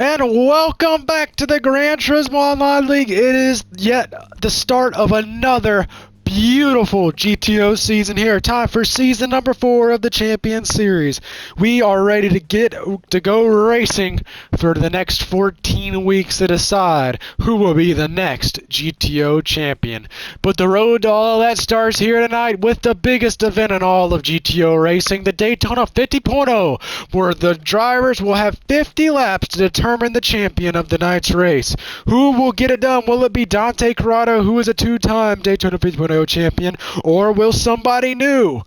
And welcome back to the Gran Turismo Online League. It is yet the start of another beautiful GTO season here. Time for season number 4 of the Champion Series. We are ready to go racing for the next 14 weeks to decide who will be the next GTO champion. But the road to all that starts here tonight with the biggest event in all of GTO racing, the Daytona 50.0, where the drivers will have 50 laps to determine the champion of the night's race. Who will get it done? Will it be Dante Corrado, who is a two-time Daytona 50.0 champion, or will somebody new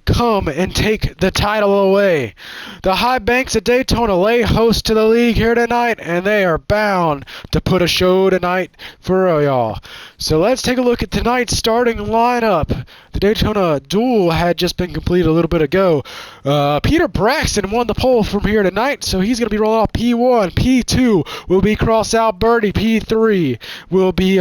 come and take the title away? The high banks at Daytona lay host to the league here tonight, and they are bound to put a show tonight for y'all. So let's take a look at tonight's starting lineup. The Daytona duel had just been completed a little bit ago. Peter Braxton won the pole from here tonight, so he's going to be rolling off P1. P2 will be Cross Alberti. P3 will be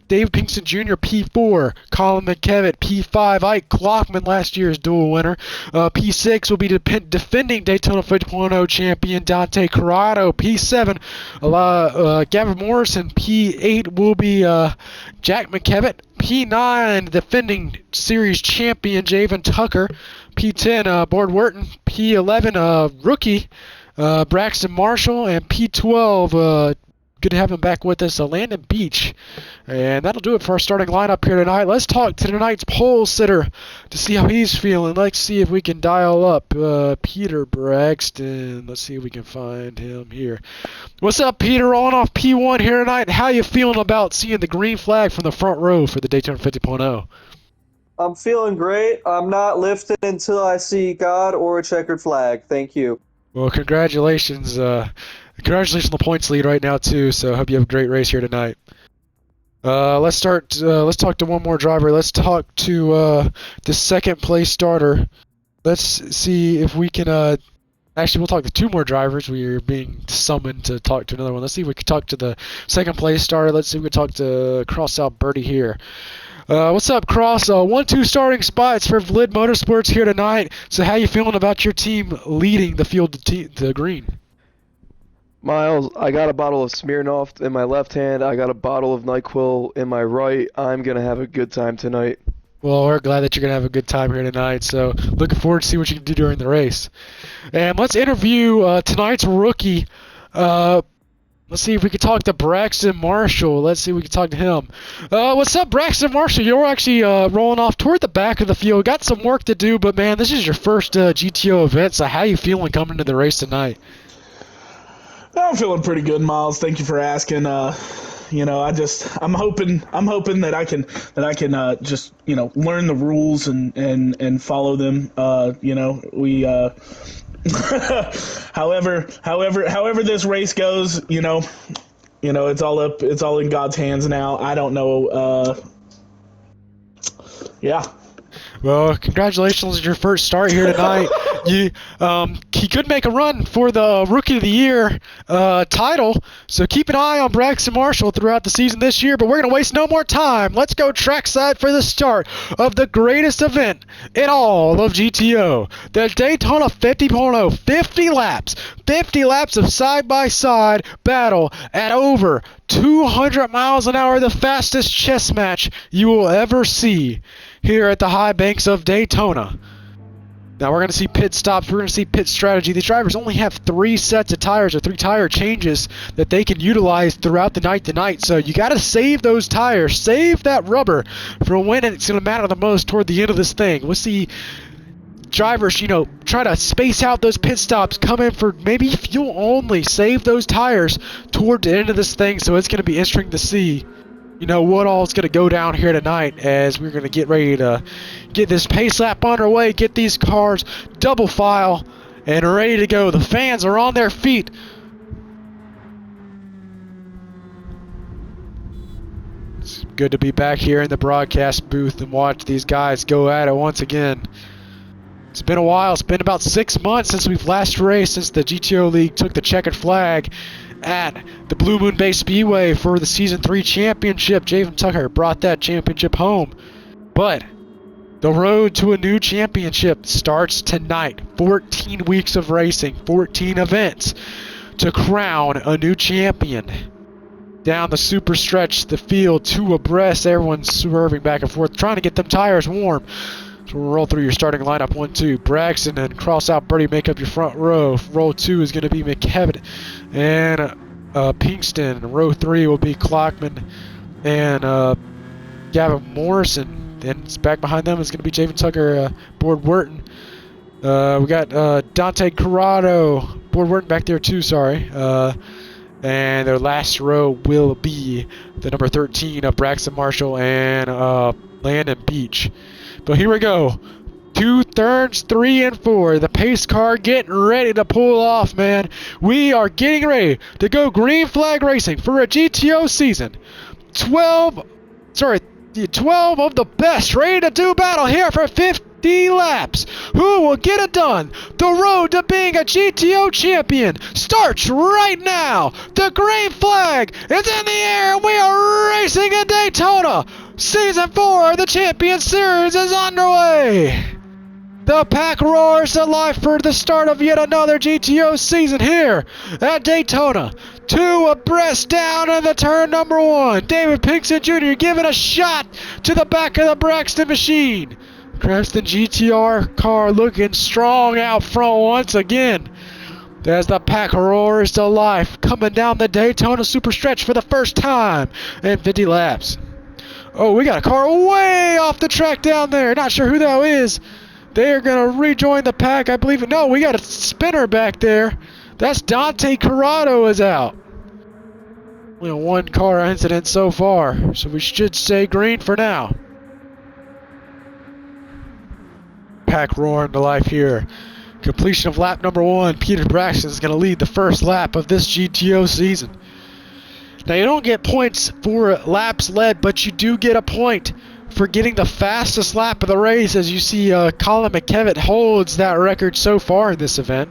Dave Pinkston Jr. P4, Colin McKevitt. P5, Ike Klockman, last year's duel winner. P6 will be defending Daytona 50.0 champion Dante Corrado. P7, Gavin Morrison. P8 will be Jack McKevitt. P9, defending series champion Javen Tucker. P10, Board Wharton. P11, rookie Braxton Marshall. And P12, good to have him back with us, Landon Beach. And that'll do it for our starting lineup here tonight. Let's talk to tonight's pole sitter to see how he's feeling. Let's see if we can dial up Peter Braxton. Let's see if we can find him here. What's up, Peter? Rolling off P1 here tonight. How you feeling about seeing the green flag from the front row for the Daytona 50.0? I'm feeling great. I'm not lifting until I see God or a checkered flag. Thank you. Well, congratulations. Congratulations on the points lead right now, too, so I hope you have a great race here tonight. Let's talk to one more driver. Let's talk to the second place starter. Let's see if we can, actually we'll talk to two more drivers. We are being summoned to talk to another one. Let's see if we can talk to the second place starter. Let's see if we can talk to Cross Alberti here. What's up, Cross? 1-2 starting spots for Lid Motorsports here tonight. So how you feeling about your team leading the field to green? Miles, I got a bottle of Smirnoff in my left hand. I got a bottle of NyQuil in my right. I'm going to have a good time tonight. Well, we're glad that you're going to have a good time here tonight. So looking forward to see what you can do during the race. And let's interview tonight's rookie. Let's see if we can talk to Braxton Marshall. Let's see if we can talk to him. What's up, Braxton Marshall? You're actually rolling off toward the back of the field. Got some work to do, but, man, this is your first GTO event. So how you feeling coming to the race tonight? I'm feeling pretty good, Miles. Thank you for asking. I'm hoping that I can just learn the rules and follow them. However this race goes, it's all in God's hands now. I don't know. Yeah. Well, congratulations on your first start here tonight. He could make a run for the Rookie of the Year title, so keep an eye on Braxton Marshall throughout the season this year, but we're going to waste no more time. Let's go trackside for the start of the greatest event in all of GTO, the Daytona 50.0, 50 laps of side-by-side battle at over 200 miles an hour, the fastest chess match you will ever see here at the high banks of Daytona. Now we're going to see pit stops, we're going to see pit strategy. These drivers only have 3 sets of tires or 3 tire changes that they can utilize throughout the night tonight. So you got to save those tires, save that rubber for when it's going to matter the most toward the end of this thing. We'll see drivers, try to space out those pit stops, come in for maybe fuel only, save those tires toward the end of this thing. So it's going to be interesting to see what all is going to go down here tonight as we're going to get ready to get this pace lap underway, get these cars double file and ready to go. The fans are on their feet. It's good to be back here in the broadcast booth and watch these guys go at it once again. It's been a while. It's been about 6 months since we've last raced, since the GTO League took the checkered flag at the Blue Moon Bay Speedway for the Season 3 championship. Javen Tucker brought that championship home. But the road to a new championship starts tonight. 14 weeks of racing, 14 events. to crown a new champion. Down the super stretch, the field, two abreast, everyone's swerving back and forth, trying to get them tires warm. So we'll roll through your starting lineup. 1, 2, Braxton, and cross out Birdie, make up your front row. Row 2 is going to be McKevitt and Pinkston. Row 3 will be Clockman and Gavin Morrison. And back behind them is going to be Javen Tucker, Board Wharton. We got Dante Corrado, Board Wharton back there too, sorry. And their last row will be the number 13 of Braxton Marshall and Landon Beach. But here we go. 2 thirds, 3 and 4. The pace car getting ready to pull off, man. We are getting ready to go green flag racing for a GTO season. 12 of the best ready to do battle here for 50 laps. Who will get it done? The road to being a GTO champion starts right now. The green flag is in the air and we are racing in Daytona. Season 4 of the Champion Series is underway. The pack roars to life for the start of yet another GTO season here at Daytona. 2 abreast down in the turn number 1. David Pinkston Jr. giving a shot to the back of the Braxton machine. Crafton GTR car looking strong out front once again. As the pack roars to life, coming down the Daytona super stretch for the first time in 50 laps. Oh, we got a car way off the track down there. Not sure who that is. They are going to rejoin the pack, I believe. No, we got a spinner back there. That's Dante Corrado is out. Only a 1 car incident so far, so we should stay green for now. Pack roaring to life here. Completion of lap number 1. Peter Braxton is going to lead the first lap of this GTO season. Now, you don't get points for laps led, but you do get a point for getting the fastest lap of the race, as you see Colin McKevitt holds that record so far in this event.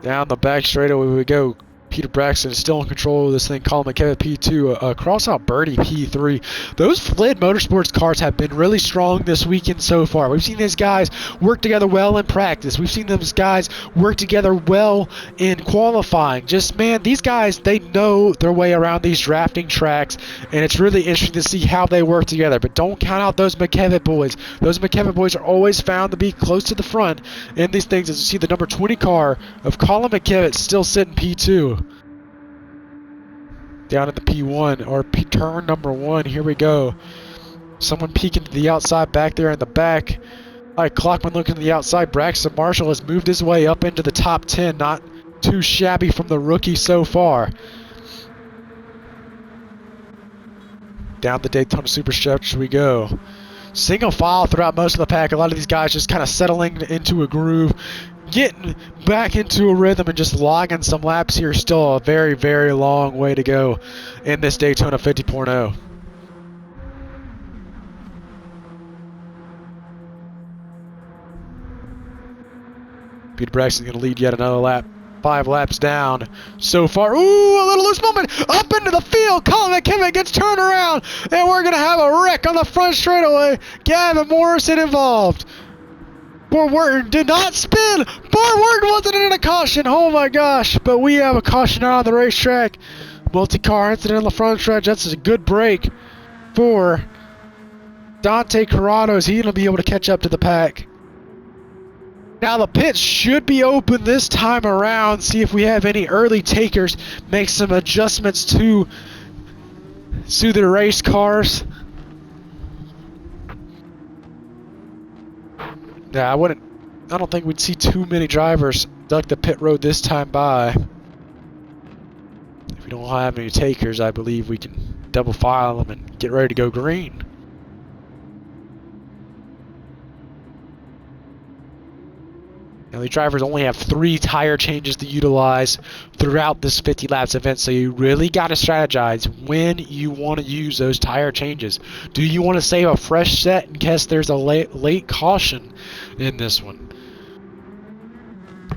Down the back straightaway we go. Peter Braxton is still in control of this thing. Colin McKevitt P2, cross out Birdie P3. Those Flid Motorsports cars have been really strong this weekend so far. We've seen these guys work together well in practice. We've seen those guys work together well in qualifying. Just, man, these guys, they know their way around these drafting tracks, and it's really interesting to see how they work together. But don't count out those McKevitt boys. Those McKevitt boys are always found to be close to the front in these things. As you see the number 20 car of Colin McKevitt still sitting P2. Down at the P1 or turn number 1. Here we go. Someone peeking to the outside back there in the back. All right, Clockman looking to the outside. Braxton Marshall has moved his way up into the top 10. Not too shabby from the rookie so far. Down the Daytona Super Stretch we go. Single file throughout most of the pack. A lot of these guys just kind of settling into a groove, getting back into a rhythm and just logging some laps here. Still a very, very long way to go in this Daytona 50.0. Peter Braxton's going to lead yet another lap. 5 laps down so far. Ooh, a little loose moment up into the field. Colin McKevitt gets turned around, and we're going to have a wreck on the front straightaway. Gavin Morrison involved. Board Wharton did not spin. Board Wharton wasn't in a caution. Oh my gosh. But we have a caution out on the racetrack. Multi-car incident on the front stretch. That's a good break for Dante Corrado. Is he going to be able to catch up to the pack? Now the pits should be open this time around. See if we have any early takers. Make some adjustments to the race cars. Yeah, I don't think we'd see too many drivers duck the pit road this time by. If we don't have any takers, I believe we can double file them and get ready to go green. Now, the drivers only have 3 tire changes to utilize throughout this 50 laps event, so you really got to strategize when you want to use those tire changes. Do you want to save a fresh set in case there's a late caution in this one?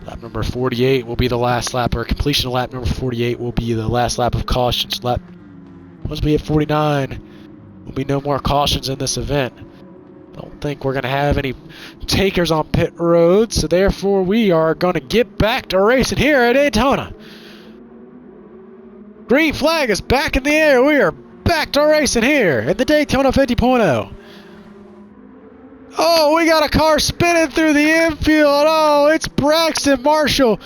Lap number 48 will be the last lap, or completion of lap number 48 will be the last lap of cautions. Once we hit 49, there'll be no more cautions in this event. Don't think we're going to have any takers on pit road, so therefore we are going to get back to racing here at Daytona. Green flag is back in the air. We are back to racing here at the Daytona 50.0. Oh, we got a car spinning through the infield. Oh, it's Braxton Marshall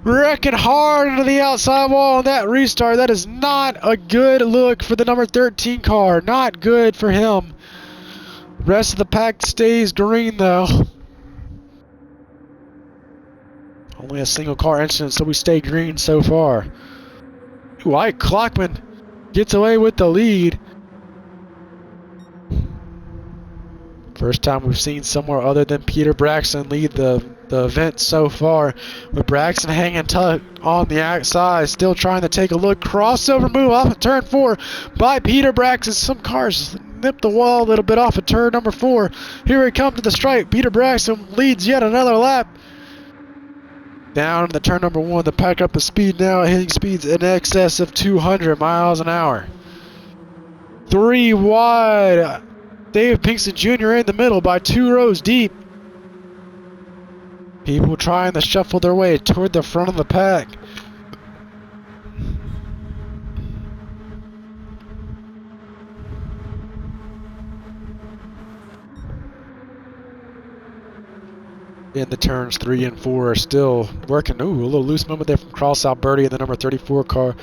wrecking hard into the outside wall on that restart. That is not a good look for the number 13 car. Not good for him. Rest of the pack stays green though. Only a single car incident, so we stay green so far. White Clockman gets away with the lead. First time we've seen somewhere other than Peter Braxton lead the event so far. With Braxton hanging tuck on the outside, still trying to take a look. Crossover move off of turn 4 by Peter Braxton. Some cars nipped the wall a little bit off of turn number 4. Here we come to the stripe. Peter Braxton leads yet another lap. Down in the turn number 1 to pack up the speed now, hitting speeds in excess of 200 miles an hour. 3 wide. David Pinkston Jr. in the middle by 2 rows deep. People trying to shuffle their way toward the front of the pack. In the turns 3 and 4 are still working. Ooh, a little loose moment there from Cross Alberti in the number 34 car.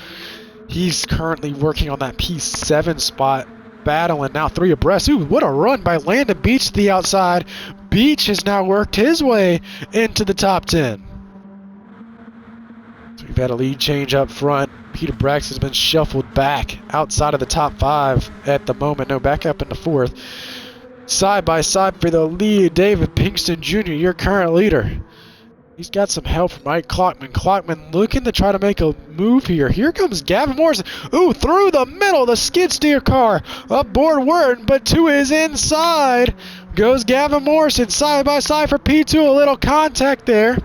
He's currently working on that P7 spot, battling now 3 abreast. Ooh, what a run by Landon Beach to the outside. Beach has now worked his way into the top 10. So we've had a lead change up front. Peter Braxton has been shuffled back outside of the top 5 at the moment. No, back up into 4th. Side by side for the lead, David Pinkston Jr., your current leader. He's got some help from Mike Clockman. Clockman looking to try to make a move here. Here comes Gavin Morrison. Ooh, through the middle, the skid steer car. Up board Wharton, but to his inside goes Gavin Morrison. Side by side for P2. A little contact there.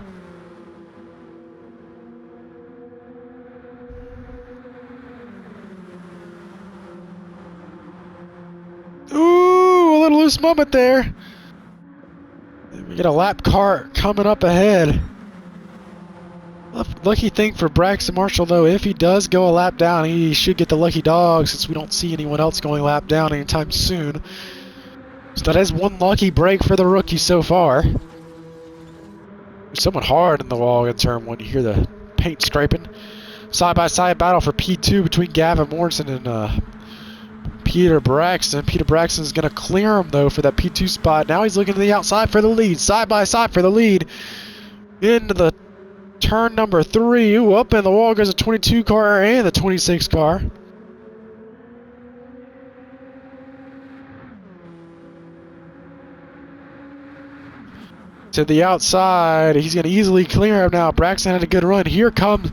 Ooh, a little loose moment there. We get a lap car coming up ahead. Lucky thing for Braxton Marshall, though, if he does go a lap down, he should get the lucky dog since we don't see anyone else going lap down anytime soon. So that is one lucky break for the rookie so far. There's someone hard in the wall in turn 1. You hear the paint scraping. Side-by-side battle for P2 between Gavin Morrison and Peter Braxton. Peter Braxton's going to clear him, though, for that P2 spot. Now he's looking to the outside for the lead. Side-by-side for the lead. Into the turn number 3. Ooh, up in the wall goes a 22 car and the 26 car. To the outside. He's going to easily clear him now. Braxton had a good run. Here comes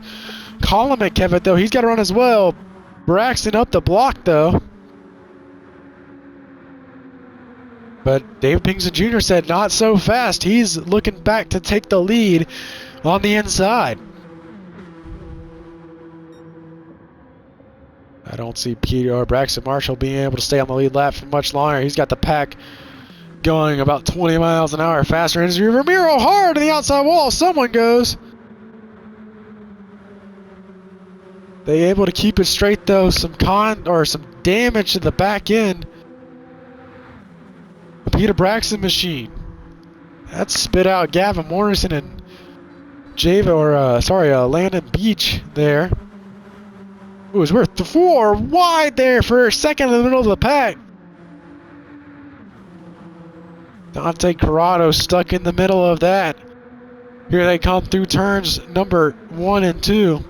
Colin McKevitt, though. He's got to run as well. Braxton up the block, though. But David Pinkston Jr. said not so fast. He's looking back to take the lead on the inside. I don't see Peter or Braxton Marshall being able to stay on the lead lap for much longer. He's got the pack going about 20 miles an hour faster. And Ramiro hard to the outside wall. Someone goes. They able to keep it straight though. Some damage to the back end. The Peter Braxton machine. That spit out Gavin Morrison and Landon Beach there. It was worth 4 wide there for a second in the middle of the pack. Dante Corrado stuck in the middle of that. Here they come through turns number 1 and 2.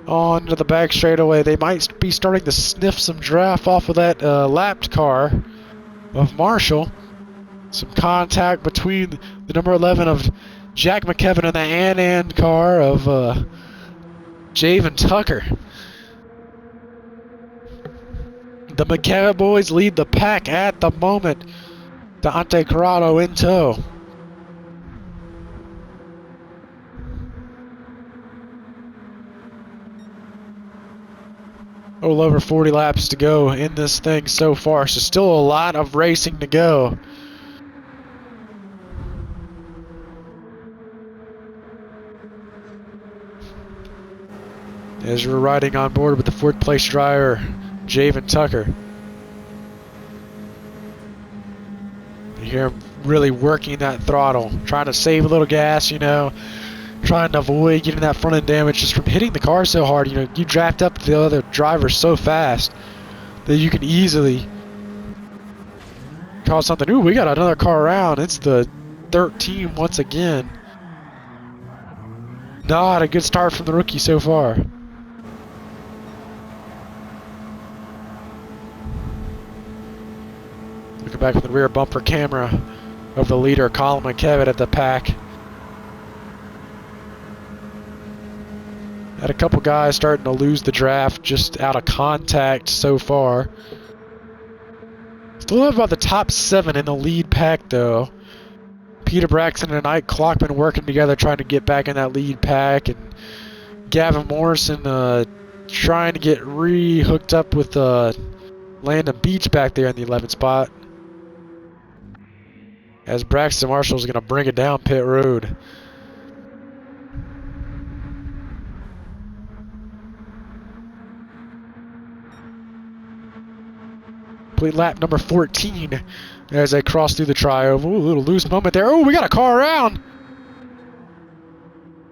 On to the back straightaway. They might be starting to sniff some draft off of that lapped car of Marshall. Some contact between the number 11 of Jack McKevin and the Ann car of Javen Tucker. The McKevin boys lead the pack at the moment. Dante Corrado in tow. A little over 40 laps to go in this thing so far, so still a lot of racing to go. As we're riding on board with the 4th place driver, Javen Tucker. You hear him really working that throttle, trying to save a little gas, you know, trying to avoid getting that front end damage just from hitting the car so hard. You know, you draft up the other driver so fast that you can easily cause something. Ooh, we got another car around. It's the 13 once again. Not a good start from the rookie so far. Looking back from the rear bumper camera of the leader, Colin McKevitt at the pack. Had a couple guys starting to lose the draft just out of contact so far. Still have about the top 7 in the lead pack though. Peter Braxton and Ike Clockman working together trying to get back in that lead pack, and Gavin Morrison trying to get re-hooked up with Landon Beach back there in the 11th spot. As Braxton Marshall's going to bring it down pit road. Complete lap number 14 as they cross through the tri-oval. Ooh, a little loose moment there. Oh, we got a car around.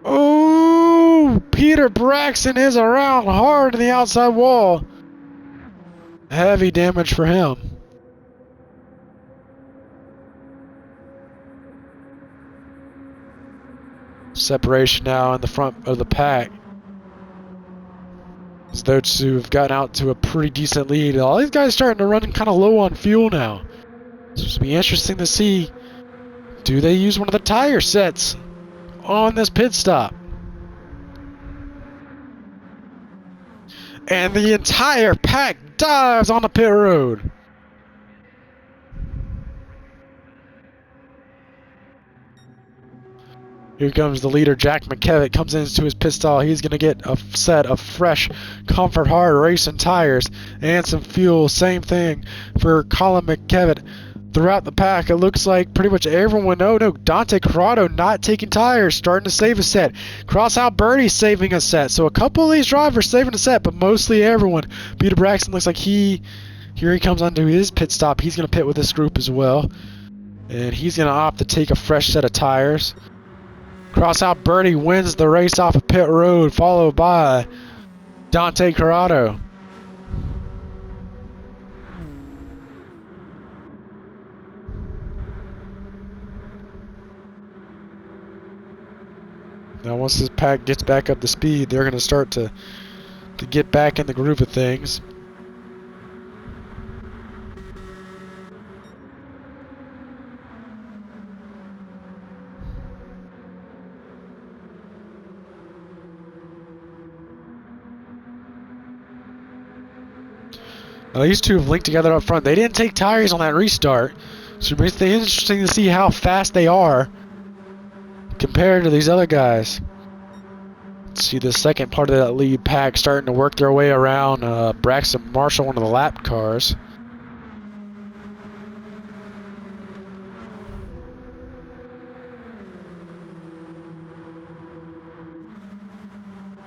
Oh, Peter Braxton is around hard to the outside wall. Heavy damage for him. Separation now in the front of the pack. As those two have gotten out to a pretty decent lead. All these guys starting to run kind of low on fuel now. So it's going to be interesting to see, do they use one of the tire sets on this pit stop? And the entire pack dives on the pit road. Here comes the leader, Jack McKevitt, comes into his pit stall. He's going to get a set of fresh, comfort hard racing tires and some fuel. Same thing for Colin McKevitt. Throughout the pack, it looks like pretty much everyone. No, Dante Corrado not taking tires, starting to save a set. Crossout Birdie saving a set. So a couple of these drivers saving a set, but mostly everyone. Peter Braxton looks like here he comes onto his pit stop. He's going to pit with this group as well. And he's going to opt to take a fresh set of tires. Crossout Birdie wins the race off of pit road, followed by Dante Corrado. Now once this pack gets back up to speed, they're going to start to get back in the groove of things. Now these two have linked together up front. They didn't take tires on that restart, so it's interesting to see how fast they are compared to these other guys. Let's see the second part of that lead pack starting to work their way around Braxton Marshall, one of the lap cars.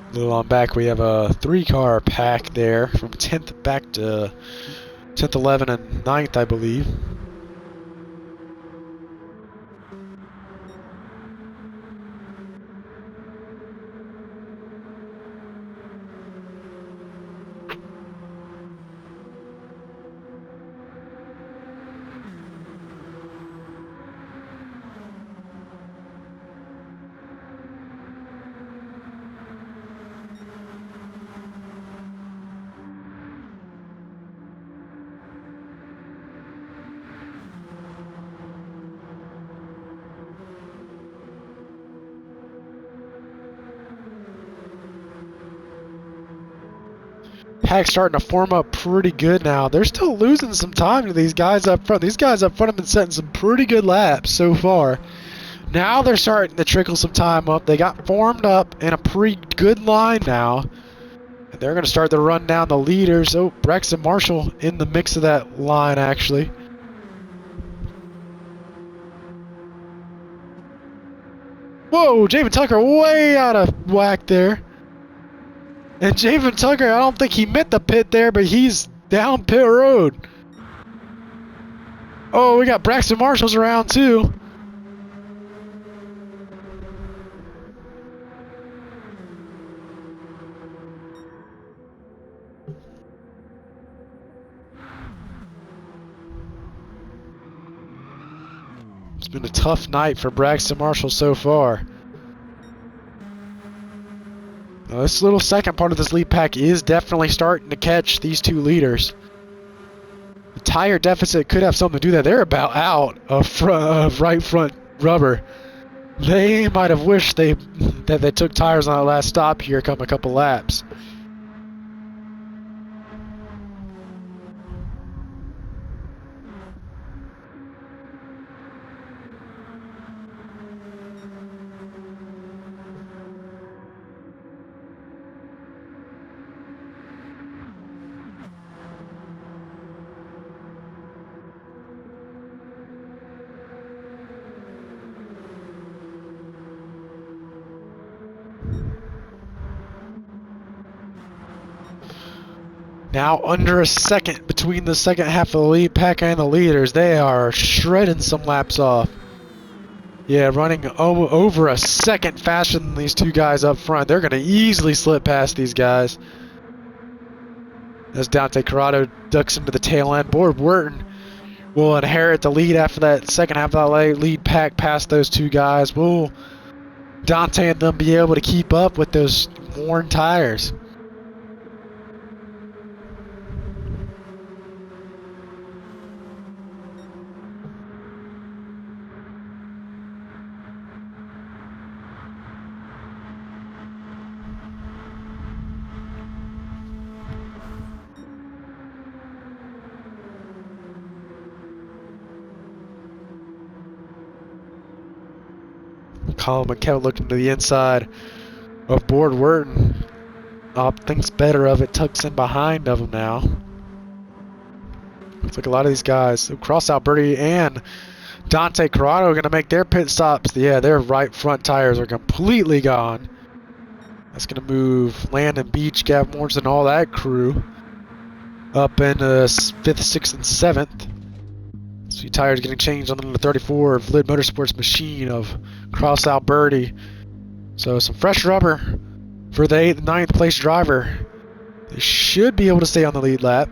A little on back, we have a 3-car pack there from 10th back to 10th, 11, and 9th, I believe. Pack's starting to form up pretty good now. They're still losing some time to these guys up front. These guys up front have been setting some pretty good laps so far. Now they're starting to trickle some time up. They got formed up in a pretty good line now And they're going to start the run down the leaders. Oh, Braxton Marshall in the mix of that line, actually. Whoa, Javen Tucker way out of whack there. And Javen Tucker, I don't think he meant the pit there, but he's down pit road. Oh, we got Braxton Marshall's around too. It's been a tough night for Braxton Marshall so far. Now, this little second part of this lead pack is definitely starting to catch these two leaders. The tire deficit could have something to do with that. They're about out of right front rubber. They might have wished that they took tires on that last stop here, come a couple laps. Now under a second between the second half of the lead pack and the leaders. They are shredding some laps off. Yeah, running over a second faster than these two guys up front. They're going to easily slip past these guys. As Dante Corrado ducks into the tail end. Board Wharton will inherit the lead after that second half of that lead pack past those two guys. Will Dante and them be able to keep up with those worn tires? Colin McKell looking to the inside of Board Wharton. Thinks better of it, tucks in behind of him now. Looks like a lot of these guys, so Cross Alberti and Dante Corrado, are going to make their pit stops. Yeah, their right front tires are completely gone. That's going to move Landon Beach, Gavin Morrison, and all that crew up in 5th, 6th, and 7th. So tires getting changed on the number 34 of Lid Motorsports machine of Cross Alberti. So some fresh rubber for the 8th and 9th place driver. They should be able to stay on the lead lap.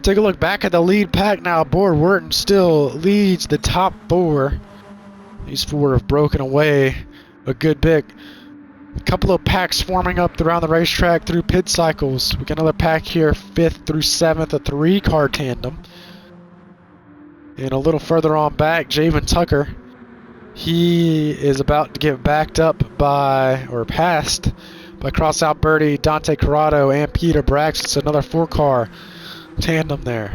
Take a look back at the lead pack now. Board Wharton still leads the top four. These four have broken away a good bit. A couple of packs forming up around the racetrack through pit cycles. We got another pack here, 5th through 7th, a 3-car tandem. And a little further on back, Javen Tucker. He is about to get backed up by, or passed, by Cross Alberti, Dante Corrado, and Peter Braxton. So another 4-car tandem there.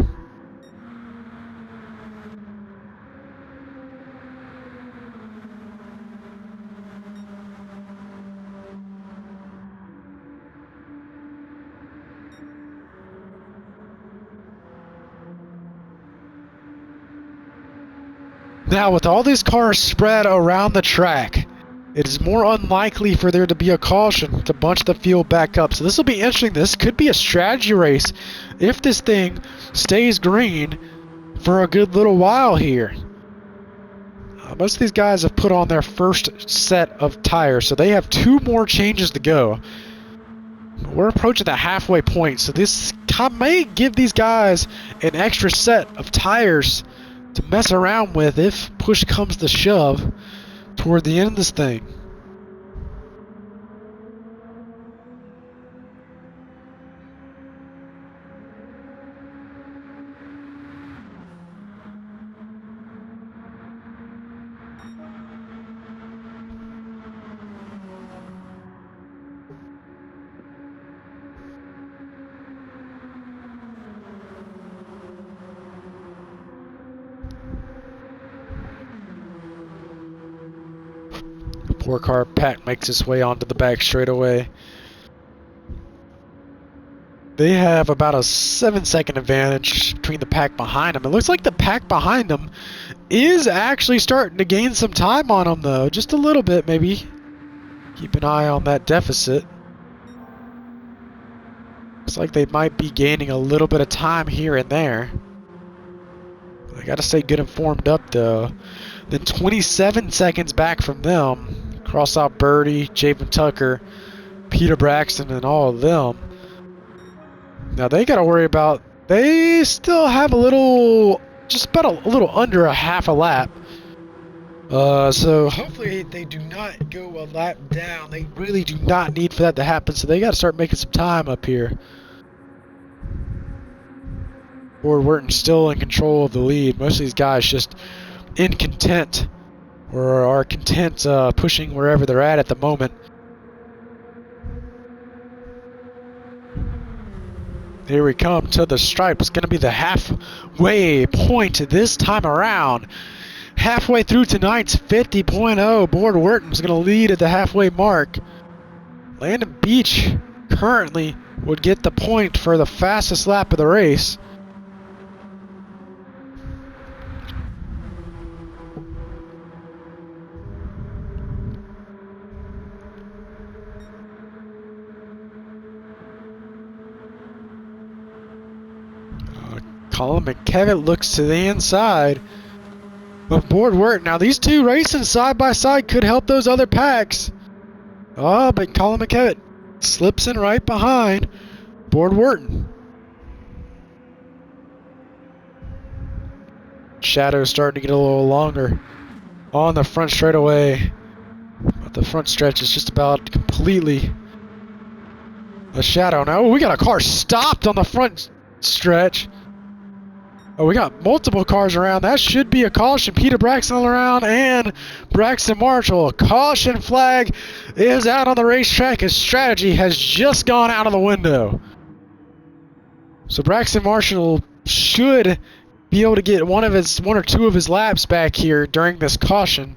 Now, with all these cars spread around the track, it is more unlikely for there to be a caution to bunch the field back up. So this will be interesting. This could be a strategy race if this thing stays green for a good little while here. Most of these guys have put on their first set of tires, so they have 2 more changes to go. We're approaching the halfway point, so this may give these guys an extra set of tires to mess around with if push comes to shove toward the end of this thing. 4-car pack makes its way onto the back straightaway. They have about a 7-second advantage between the pack behind them. It looks like the pack behind them is actually starting to gain some time on them, though. Just a little bit, maybe. Keep an eye on that deficit. Looks like they might be gaining a little bit of time here and there. I gotta stay good and formed up, though. Then 27 seconds back from them. Cross out Birdie, Javen Tucker, Peter Braxton, and all of them. Now they gotta worry about, they still have a little, just about a little under a half a lap. So hopefully they do not go a lap down. They really do not need for that to happen, so they gotta start making some time up here. Ford Wharton's still in control of the lead. Most of these guys just incontent or are content pushing wherever they're at the moment. Here we come to the stripe. It's going to be the halfway point this time around. Halfway through tonight's 50.0, Ford Wharton's going to lead at the halfway mark. Landon Beach currently would get the point for the fastest lap of the race. Colin McKevitt looks to the inside of Ford Wharton. Now these two racing side by side could help those other packs. Oh, but Colin McKevitt slips in right behind Ford Wharton. Shadow's starting to get a little longer on the front straightaway. But the front stretch is just about completely a shadow. Now we got a car stopped on the front stretch. Oh, we got multiple cars around. That should be a caution. Peter Braxton around and Braxton Marshall. Caution flag is out on the racetrack. His strategy has just gone out of the window. So Braxton Marshall should be able to get one or two of his laps back here during this caution.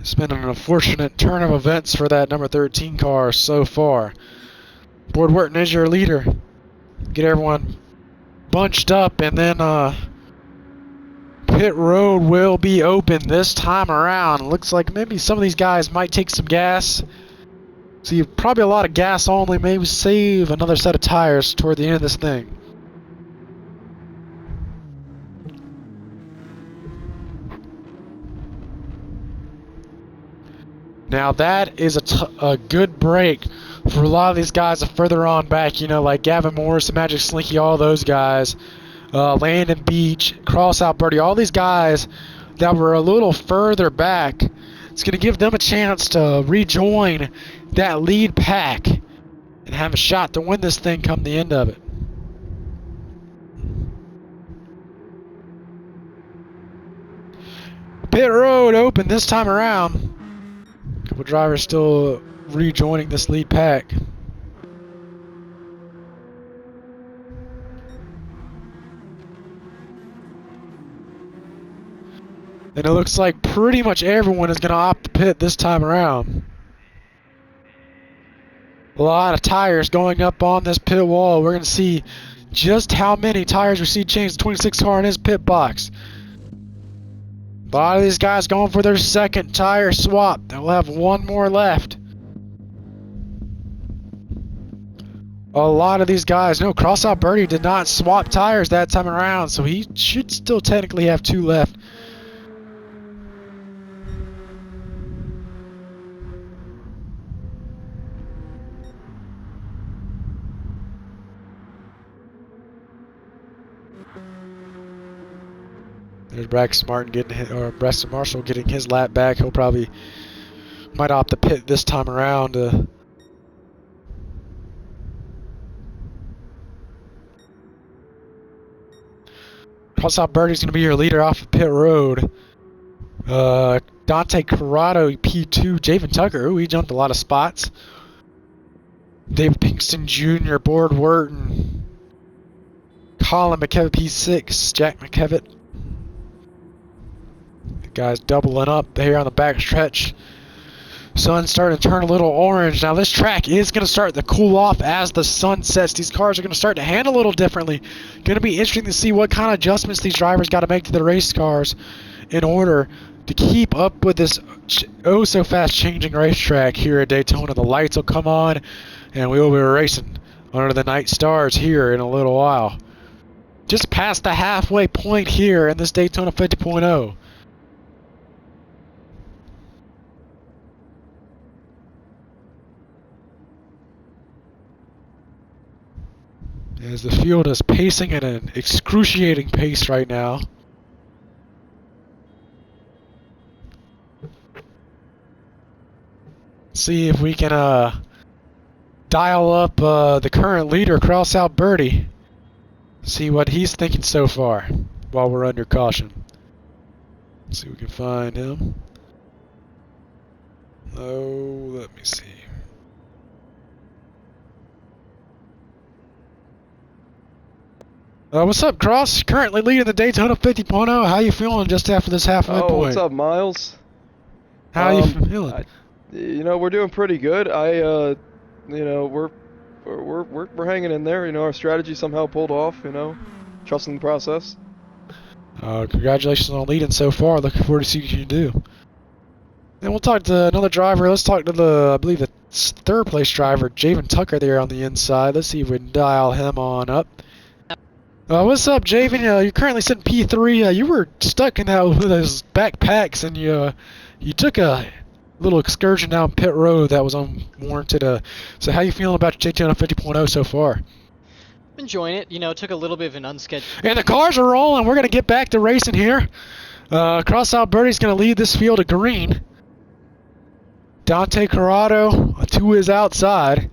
It's been an unfortunate turn of events for that number 13 car so far. Ford Wharton is your leader. Get everyone bunched up, and then pit road will be open this time around. Looks like maybe some of these guys might take some gas. See, probably a lot of gas only. Maybe save another set of tires toward the end of this thing. Now that is a good break for a lot of these guys further on back, you know, like Gavin Morris, the Magic Slinky, all those guys, Landon Beach, Cross Out Birdie, all these guys that were a little further back. It's going to give them a chance to rejoin that lead pack and have a shot to win this thing come the end of it. Pit road open this time around. A couple drivers still rejoining this lead pack. And it looks like pretty much everyone is going to opt to pit this time around. A lot of tires going up on this pit wall. We're going to see just how many tires we see change the 26 car in his pit box. A lot of these guys going for their second tire swap. They'll have one more left. A lot of these guys, no, Crossout Birdie did not swap tires that time around, so he should still technically have two left. There's Braxton Martin or Braxton Marshall getting his lap back. He'll probably might opt to pit this time around. Crossout Birdie's going to be your leader off of pit road. Dante Corrado, P2. Javen Tucker, ooh, he jumped a lot of spots. David Pinkston Jr., Ford Wharton. Colin McKevitt, P6. Jack McKevitt. Guys doubling up here on the back stretch. Sun's starting to turn a little orange. Now this track is going to start to cool off as the sun sets. These cars are going to start to handle a little differently. Going to be interesting to see what kind of adjustments these drivers got to make to the race cars in order to keep up with this oh so fast changing racetrack here at Daytona. The lights will come on and we will be racing under the night stars here in a little while. Just past the halfway point here in this Daytona 50.0. As the field is pacing at an excruciating pace right now. See if we can dial up the current leader, Cross Out Birdie. See what he's thinking so far while we're under caution. See if we can find him. Oh, let me see. What's up, Cross? Currently leading the Daytona 50.0. How you feeling just after this halfway point? What's up, Miles? How you feeling? We're doing pretty good. We're hanging in there. Our strategy somehow pulled off. Trusting the process. Congratulations on leading so far. Looking forward to see what you can do. And we'll talk to another driver. Let's talk to I believe the third place driver, Javen Tucker, there on the inside. Let's see if we can dial him on up. What's up, Javen? You're currently sitting P3. You were stuck in that with those backpacks, and you took a little excursion down pit road that was unwarranted. So how you feeling about your Daytona 50.0 so far? Enjoying it. It took a little bit of an unscheduled. And the cars are rolling. We're going to get back to racing here. Cross Out Birdie's going to lead this field of green. Dante Corrado to his outside.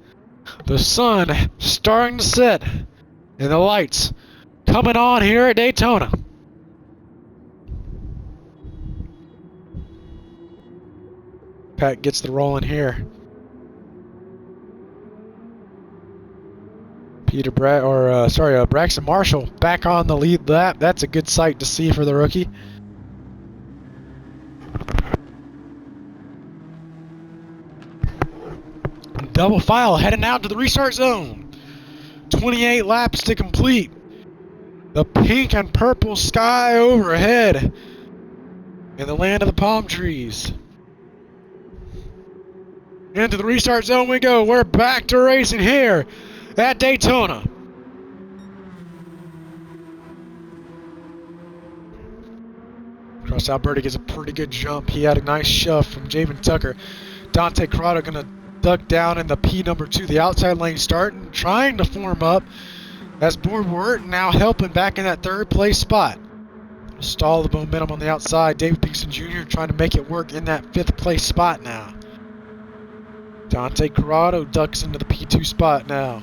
The sun starting to set. And the lights coming on here at Daytona. Pat gets the rolling here. Braxton Marshall back on the lead lap. That's a good sight to see for the rookie. Double file heading out to the restart zone. 28 laps to complete. The pink and purple sky overhead in the land of the palm trees. Into the restart zone we go. We're back to racing here at Daytona. Cross Out Birdie gets a pretty good jump. He had a nice shove from Javen Tucker. Dante Corrado gonna duck down in the P number 2, the outside lane starting, trying to form up. As Board now helping back in that third place spot. Stall the momentum on the outside. David Pinkston Jr. trying to make it work in that 5th place spot now. Dante Corrado ducks into the P2 spot now.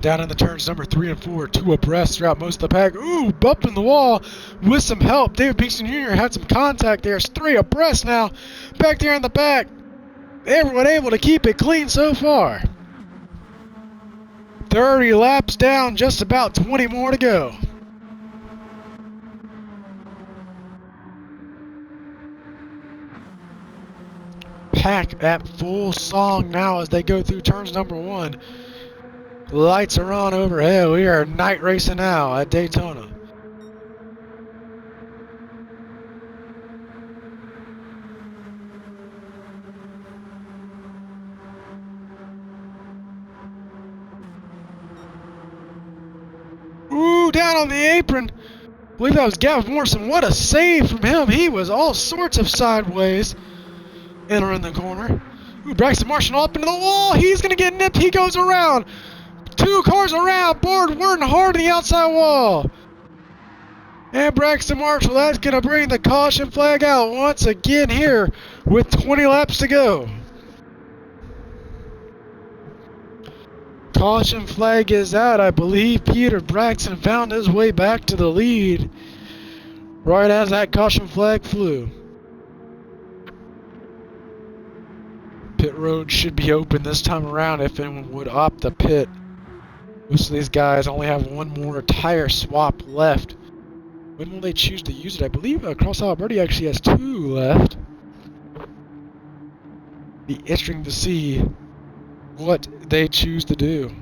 Down in the turns number 3 and 4, 2 abreast throughout most of the pack. Ooh, bumping the wall with some help. David Pinkston Jr. had some contact there. It's 3 abreast now. Back there in the back. Everyone able to keep it clean so far. 30 laps down, just about 20 more to go. Pack at full song now as they go through turns number 1. Lights are on overhead. We are night racing now at Daytona. Ooh, down on the apron. I believe that was Gavin Morrison. What a save from him. He was all sorts of sideways. Entering the corner. Ooh, Braxton Marshall up into the wall. He's going to get nipped. He goes around. 2 cars around. Board working hard on the outside wall. And Braxton Marshall, that's going to bring the caution flag out once again here with 20 laps to go. Caution flag is out. I believe Peter Braxton found his way back to the lead right as that caution flag flew. Pit road should be open this time around if anyone would opt the pit. Most of these guys only have one more tire swap left. When will they choose to use it? I believe Cross Alberti actually has 2 left. Be interesting to see what they choose to do.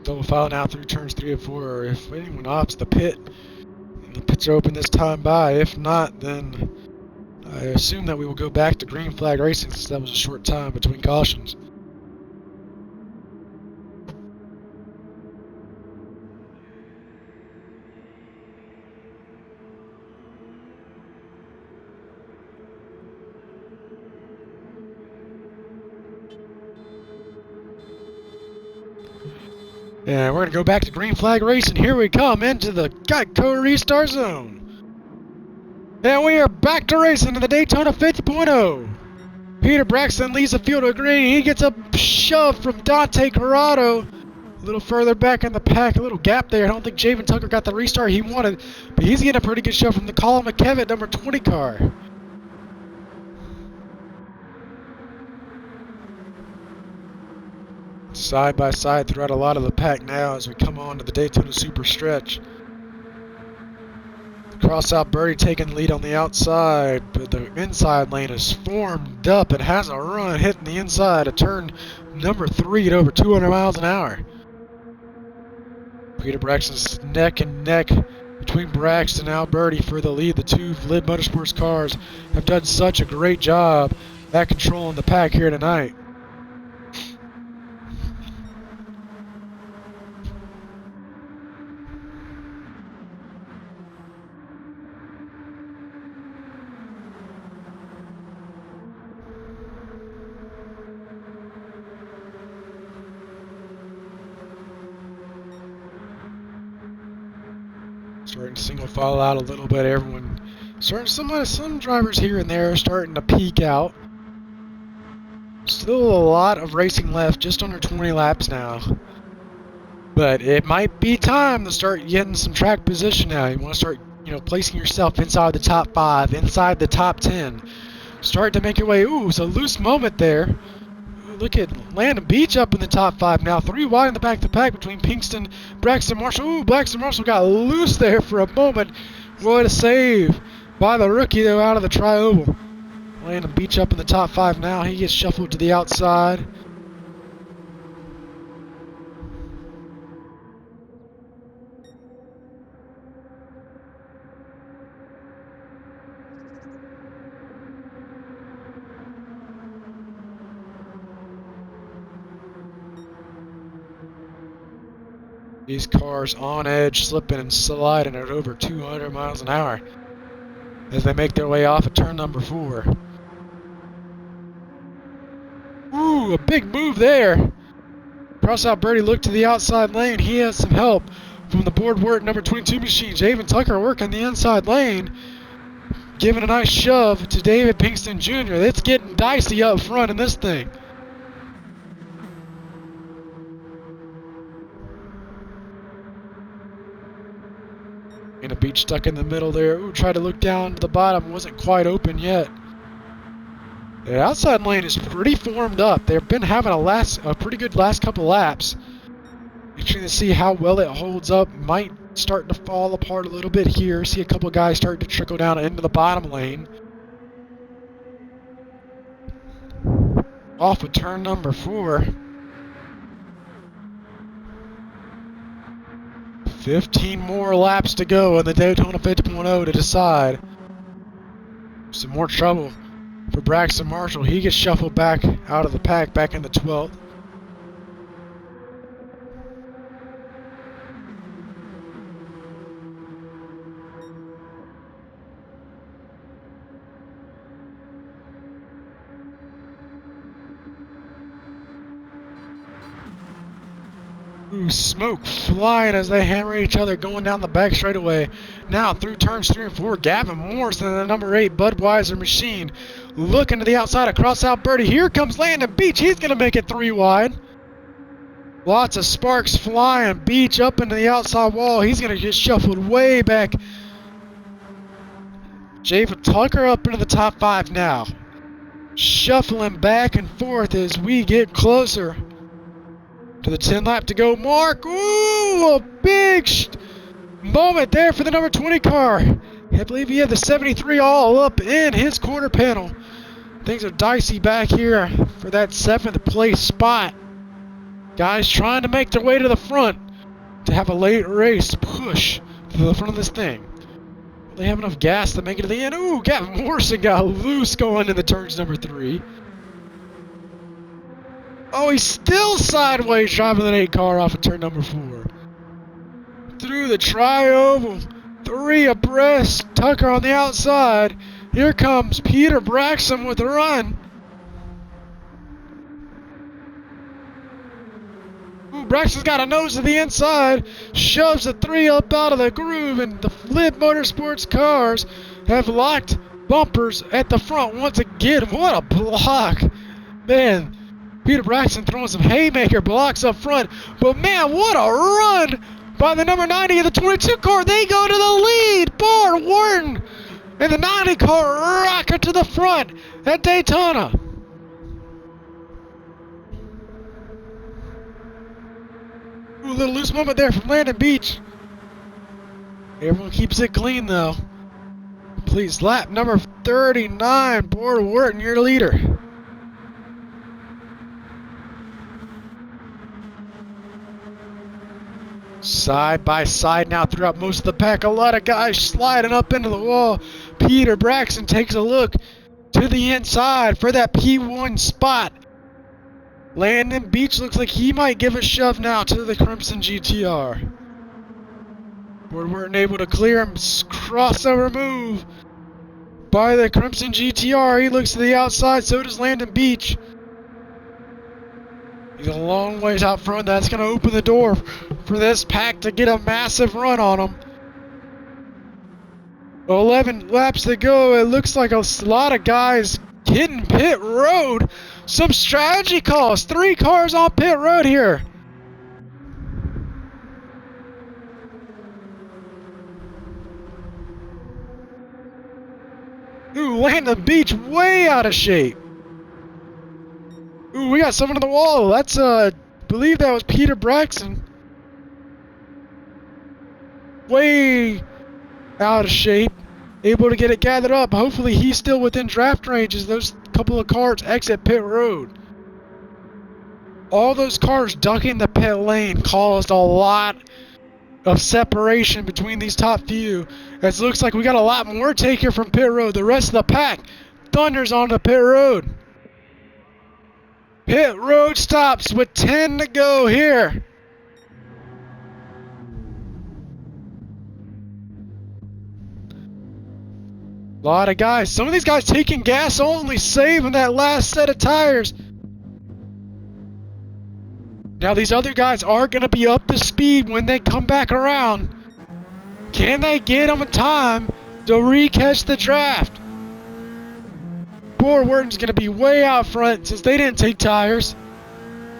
Double file now through turns 3 and 4. If anyone opts the pit, the pits are open this time by. If not, then I assume that we will go back to green flag racing since that was a short time between cautions. And we're going to go back to green flag racing. Here we come into the Geico restart zone. And we are back to racing in the Daytona 50.0. Peter Braxton leads the field of green. He gets a shove from Dante Corrado. A little further back in the pack, a little gap there. I don't think Javen Tucker got the restart he wanted, but he's getting a pretty good shove from the Colin McKevitt number 20 car. Side by side throughout a lot of the pack now as we come on to the Daytona Super Stretch. Cross out Birdie taking lead on the outside, but the inside lane is formed up and has a run hitting the inside of turn number 3 at over 200 miles an hour. Peter Braxton's neck and neck between Braxton and Alberti for the lead. The two Lid Motorsports cars have done such a great job at controlling the pack here tonight. Starting to single file out a little bit. Everyone starting, some drivers here and there are starting to peak out. Still a lot of racing left, just under 20 laps now. But it might be time to start getting some track position now. You want to start, placing yourself inside the top 5, inside the top 10. Start to make your way. Ooh, it's a loose moment there. Look at Landon Beach up in the top 5 now. 3 wide in the back of the pack between Pinkston, Braxton Marshall. Ooh, Braxton Marshall got loose there for a moment. What a save by the rookie, though, out of the tri-oval. Landon Beach up in the top 5 now. He gets shuffled to the outside. These cars on edge, slipping and sliding at over 200 miles an hour as they make their way off at turn number 4. Ooh, a big move there. Cross out Birdie looked to the outside lane. He has some help from the board work number 22 machine. Javen Tucker working the inside lane, giving a nice shove to David Pinkston Jr. It's getting dicey up front in this thing. And a Beach stuck in the middle there. Ooh, tried to look down to the bottom. Wasn't quite open yet. The outside lane is pretty formed up. They've been having a pretty good last couple laps. Interesting to see how well it holds up. Might start to fall apart a little bit here. See a couple guys starting to trickle down into the bottom lane. Off of turn number 4. 15 more laps to go in the Daytona 50.0 to decide. Some more trouble for Braxton Marshall. He gets shuffled back out of the pack, back into 12th. Ooh, Ooh, smoke flying as they hammer each other going down the back straightaway. Now through turns 3 and 4, Gavin Morrison and the number 8 Budweiser Machine looking to the outside across out Birdie. Here comes Landon Beach. He's going to make it 3 wide. Lots of sparks flying. Beach up into the outside wall. He's going to get shuffled way back. Javen Tucker up into the top 5 now. Shuffling back and forth as we get closer to the 10 lap to go mark. Ooh, a big moment there for the number 20 car. I believe he had the 73 all up in his quarter panel. Things are dicey back here for that 7th place spot. Guys trying to make their way to the front to have a late race push to the front of this thing. They have enough gas to make it to the end. Ooh, Gavin Morrison got loose going into turns number 3. Oh, he's still sideways driving that 8 car off of turn number 4. Through the tri-oval, 3 abreast, Tucker on the outside. Here comes Peter Braxton with a run. Ooh, Braxton's got a nose to the inside, shoves the 3 up out of the groove, and the Flip Motorsports cars have locked bumpers at the front once again. What a block. Man, Peter Braxton throwing some haymaker blocks up front, but man, what a run by the number 90 of the 22 car. They go to the lead. Bart Wharton and the 90 car rocket to the front at Daytona. Ooh, a little loose moment there from Landon Beach. Everyone keeps it clean though. Please, lap number 39, Bart Wharton, your leader. Side by side now throughout most of the pack. A lot of guys sliding up into the wall. Peter Braxton takes a look to the inside for that P1 spot. Landon Beach looks like he might give a shove now to the Crimson GTR. We weren't able to clear him. Crossover move by the Crimson GTR. He looks to the outside, so does Landon Beach. He's a long ways out front. That's going to open the door for this pack to get a massive run on him. 11 laps to go. It looks like a lot of guys hitting pit road. Some strategy calls. 3 cars on pit road here. Ooh, Landon Beach way out of shape. Ooh, we got someone on the wall. That's, I believe that was Peter Braxton. Way out of shape. Able to get it gathered up. Hopefully he's still within draft range as those couple of cars exit pit road. All those cars ducking the pit lane caused a lot of separation between these top few. As it looks like we got a lot more take here from pit road. The rest of the pack thunders onto pit road. Pit road stops with 10 to go here. A lot of guys. Some of these guys taking gas only, saving that last set of tires. Now these other guys are going to be up to speed when they come back around. Can they get them in time to re-catch the draft? Bart Wharton's going to be way out front since they didn't take tires.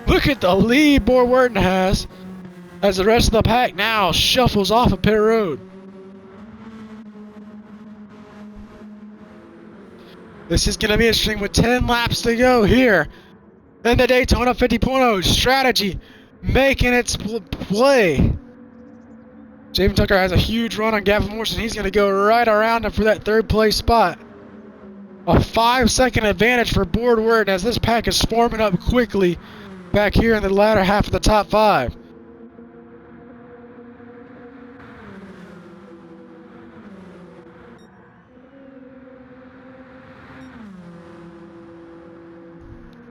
Look at the lead Bart Wharton has as the rest of the pack now shuffles off of pit road. This is going to be interesting with 10 laps to go here in the Daytona 50.0. Strategy making its play. Javen Tucker has a huge run on Gavin Morrison. He's going to go right around him for that 3rd place spot. A 5-second advantage for Bart Wharton as this pack is forming up quickly back here in the latter half of the top 5.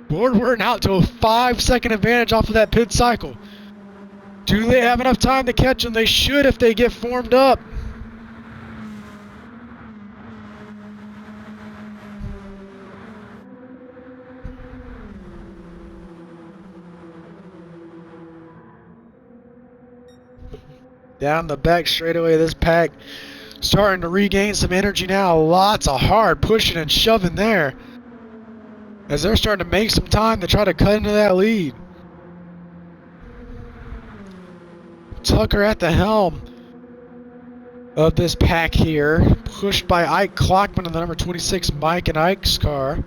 Bart Wharton out to a 5-second advantage off of that pit cycle. Do they have enough time to catch them? They should if they get formed up. Down the back straightaway, this pack starting to regain some energy now. Lots of hard pushing and shoving there, as they're starting to make some time to try to cut into that lead. Tucker at the helm of this pack here, pushed by Ike Clockman in the number 26 Mike and Ike's car.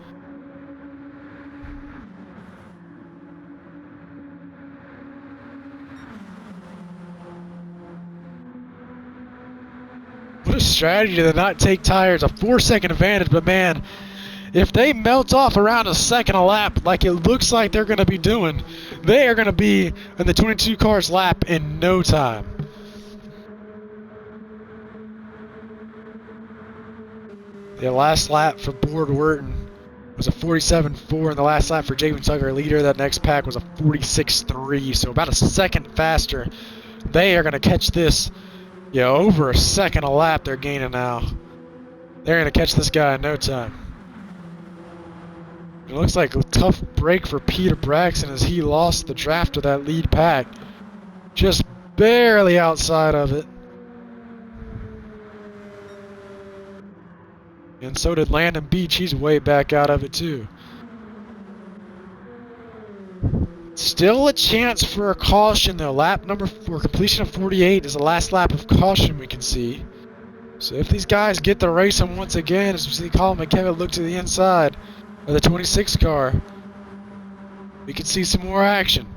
What a strategy to not take tires, a 4-second advantage, but man, if they melt off around a second a lap like it looks like they're going to be doing, they are going to be in the 22 cars lap in no time. The last lap for Board Wharton was a 47.4, and the last lap for Javen Tucker, leader, that next pack, was a 46.3, so about a second faster. They are going to catch this, over a second a lap they're gaining now. They're going to catch this guy in no time. It looks like a tough break for Peter Braxton as he lost the draft of that lead pack. Just barely outside of it. And so did Landon Beach. He's way back out of it too. Still a chance for a caution though. Lap number 4, completion of 48 is the last lap of caution we can see. So if these guys get the racing once again, as we see Colin McKevitt look to the inside of the 26 car, we can see some more action.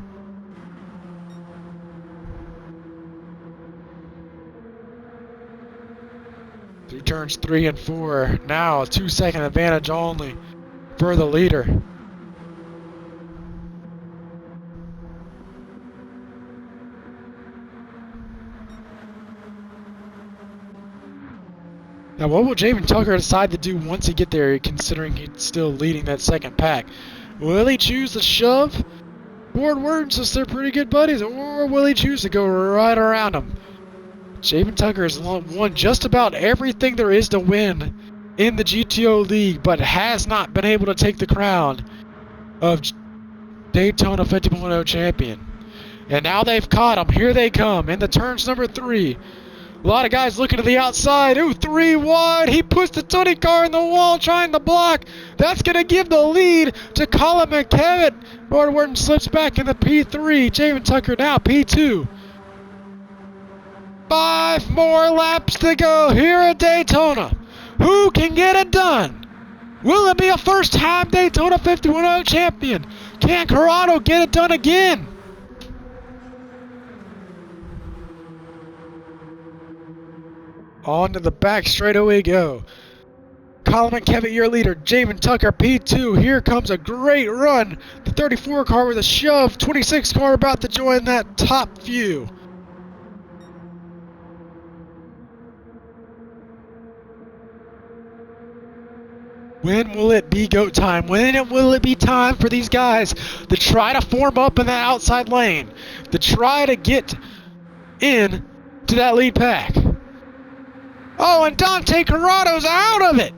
Through turns 3 and 4, now a 2-second advantage only for the leader. Now what will Javen Tucker decide to do once he get there, considering he's still leading that second pack? Will he choose to shove Board Wharton since they're pretty good buddies, or will he choose to go right around him? Javen Tucker has won just about everything there is to win in the GTO League, but has not been able to take the crown of Daytona 50.0 champion. And now they've caught him. Here they come into turns number 3. A lot of guys looking to the outside. Ooh, 3 wide. He puts the 20 car in the wall trying to block. That's going to give the lead to Colin McKevitt. Board Wharton slips back in the P3. Javen Tucker now P2. 5 more laps to go here at Daytona. Who can get it done? Will it be a first-time Daytona 50.0 champion? Can Corrado get it done again? On to the back straightaway go. Colin McKevitt, your leader. Javen Tucker, P2. Here comes a great run. The 34 car with a shove. 26 car about to join that top few. When will it be go time? When will it be time for these guys to try to form up in that outside lane? To try to get in to that lead pack? Oh, and Dante Corrado's out of it!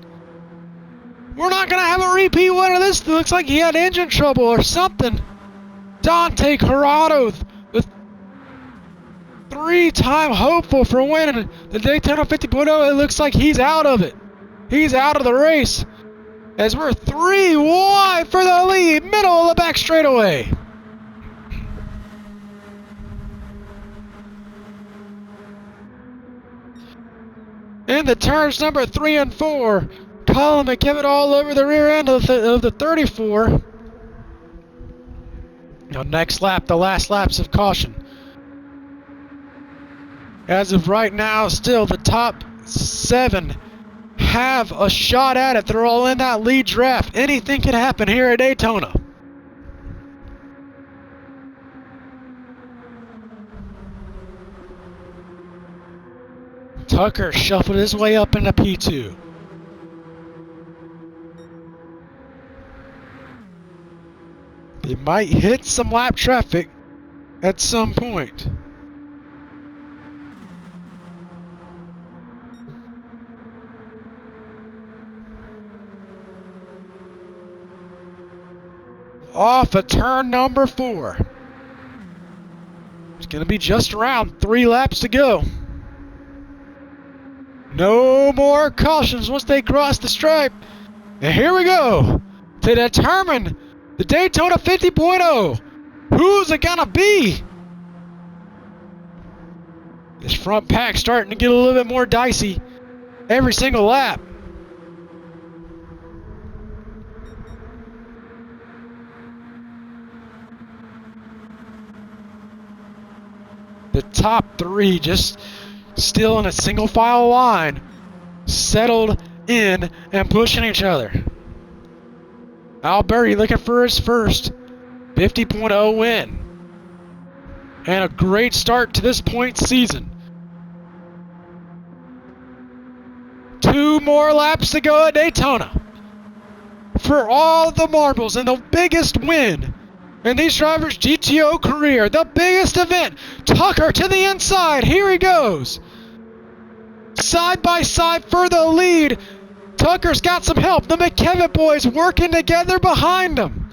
We're not going to have a repeat one of this. It looks like he had engine trouble or something. Dante Corrado, the 3-time hopeful for winning the Daytona 50.0, it looks like he's out of it. He's out of the race, as we're 3 wide for the lead, middle of the back straightaway. In the turns number 3 and 4, Colin McKevitt all over the rear end of the 34. Now next lap, the last laps of caution. As of right now, still the top 7 have a shot at it. They're all in that lead draft. Anything can happen here at Daytona. Tucker shuffled his way up into P2. They might hit some lap traffic at some point. Off of turn number 4. It's going to be just around 3 laps to go. No more cautions once they cross the stripe. And here we go to determine the Daytona 50.0. Who's it going to be? This front pack starting to get a little bit more dicey every single lap. The top 3 just still in a single file line, settled in and pushing each other. Alberti looking for his first 50.0 win. And a great start to this point season. 2 more laps to go at Daytona for all the marbles and the biggest win in these drivers' GTO career. The biggest event. Tucker to the inside. Here he goes. Side by side for the lead. Tucker's got some help. The McKevitt boys working together behind him.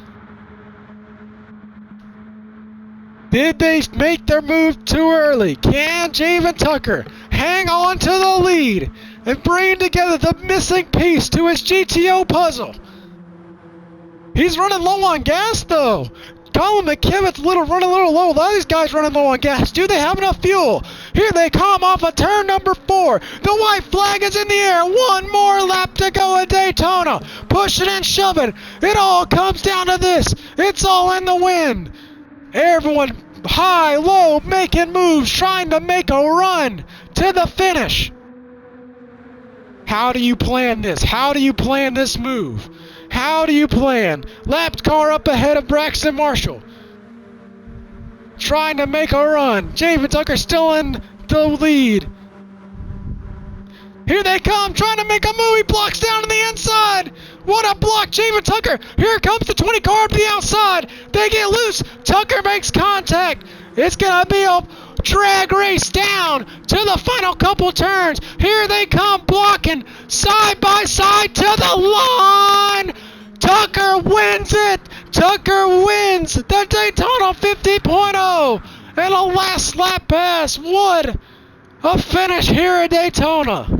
Did they make their move too early? Can Javen Tucker hang on to the lead and bring together the missing piece to his GTO puzzle? He's running low on gas though. Colin McKevitt's running a little low. A lot of these guys running low on gas. Do they have enough fuel? Here they come off of turn number 4. The white flag is in the air. 1 more lap to go at Daytona. Pushing and shoving. It all comes down to this. It's all in the wind. Everyone high, low, making moves, trying to make a run to the finish. How do you plan this? How do you plan this move? How do you plan? Lapped car up ahead of Braxton Marshall. Trying to make a run. Javen Tucker still in the lead. Here they come, trying to make a move. He blocks down to the inside. What a block, Javen Tucker. Here comes the 20 car up the outside. They get loose. Tucker makes contact. It's going to be a drag race down to the final couple turns. Here they come, blocking side by side to the line. Tucker wins it. Tucker wins the Daytona 50.0 and a last lap pass. What a finish here at Daytona.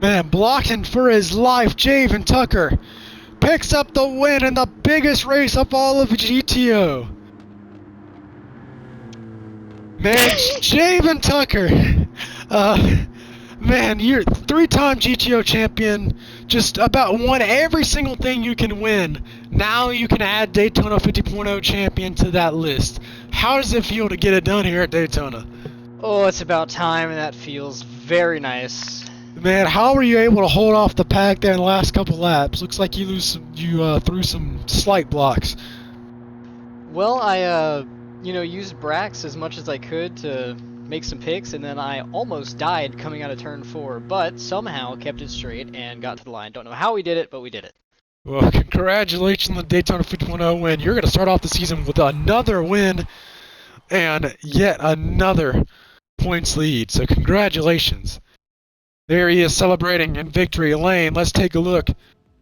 Man, blocking for his life, Javen Tucker picks up the win in the biggest race of all of GTO. Man, Javen Tucker, man, you're 3-time GTO champion, just about won every single thing you can win. Now you can add Daytona 50.0 champion to that list. How does it feel to get it done here at Daytona? Oh, it's about time, and that feels very nice. Man, how were you able to hold off the pack there in the last couple laps? Looks like you threw some slight blocks. Well, I used Brax as much as I could to make some picks, and then I almost died coming out of turn 4, but somehow kept it straight and got to the line. Don't know how we did it, but we did it. Well, congratulations on the Daytona 50.0 win. You're going to start off the season with another win and yet another points lead. So congratulations. There he is celebrating in victory lane. Let's take a look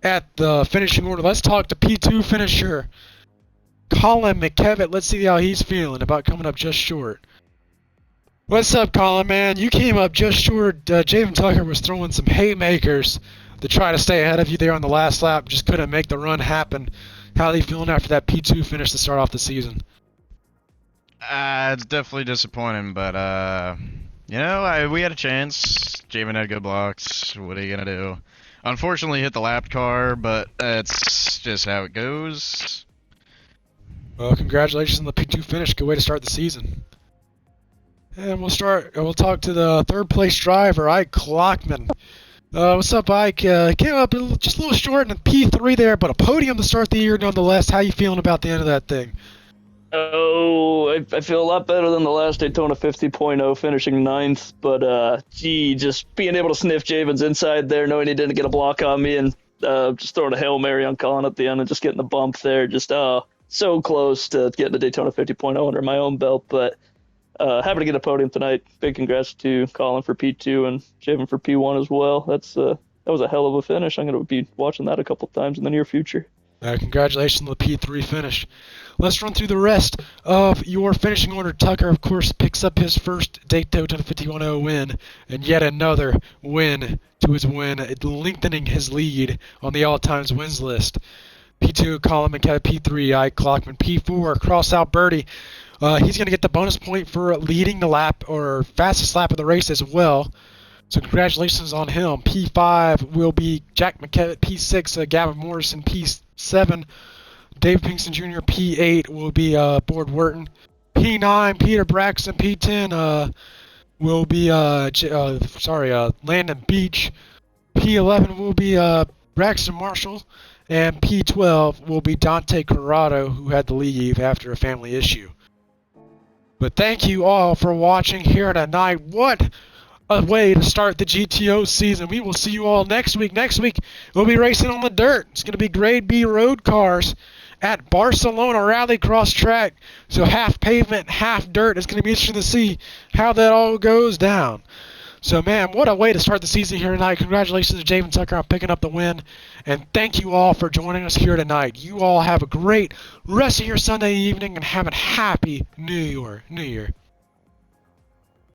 at the finishing order. Let's talk to P2 finisher Colin McKevitt. Let's see how he's feeling about coming up just short. What's up, Colin, man? You came up just short. Javen Tucker was throwing some haymakers to try to stay ahead of you there on the last lap. Just couldn't make the run happen. How are you feeling after that P2 finish to start off the season? It's definitely disappointing, but we had a chance. Javen had good blocks. What are you gonna do? Unfortunately, hit the lapped car, but that's just how it goes. Well, congratulations on the P2 finish. Good way to start the season. And we'll talk to the third place driver, Ike Clockman. What's up, Ike? Came up just a little short in P3 there, but a podium to start the year nonetheless. How you feeling about the end of that thing? Oh, I feel a lot better than the last Daytona 50.0 finishing 9th, but just being able to sniff Javen's inside there, knowing he didn't get a block on me, and just throwing a Hail Mary on Colin at the end and just getting the bump there, just so close to getting the Daytona 50.0 under my own belt, but happy to get a podium tonight. Big congrats to Colin for P2 and Javen for P1 as well. That was a hell of a finish. I'm going to be watching that a couple times in the near future. Congratulations on the P3 finish. Let's run through the rest of your finishing order. Tucker, of course, picks up his first Daytona 51.0 win, and yet another win to his win, lengthening his lead on the all-times wins list. P2, Colin McKay, P3, Ike Clockman, P4, cross out Birdie. He's going to get the bonus point for leading the lap, or fastest lap of the race as well. So congratulations on him. P5 will be Jack McKevitt. P6, Gavin Morrison. P7, Dave Pinkston Jr. P8 will be Board Wharton. P9, Peter Braxton. P10 will be Landon Beach. P11 will be Braxton Marshall. And P12 will be Dante Corrado, who had to leave after a family issue. But thank you all for watching here tonight. What a way to start the GTO season. We will see you all next week. Next week, we'll be racing on the dirt. It's going to be Grade B road cars at Barcelona Rallycross track. So half pavement, half dirt. It's going to be interesting to see how that all goes down. So, man, what a way to start the season here tonight. Congratulations to Javen Tucker on picking up the win. And thank you all for joining us here tonight. You all have a great rest of your Sunday evening and have a happy New Year.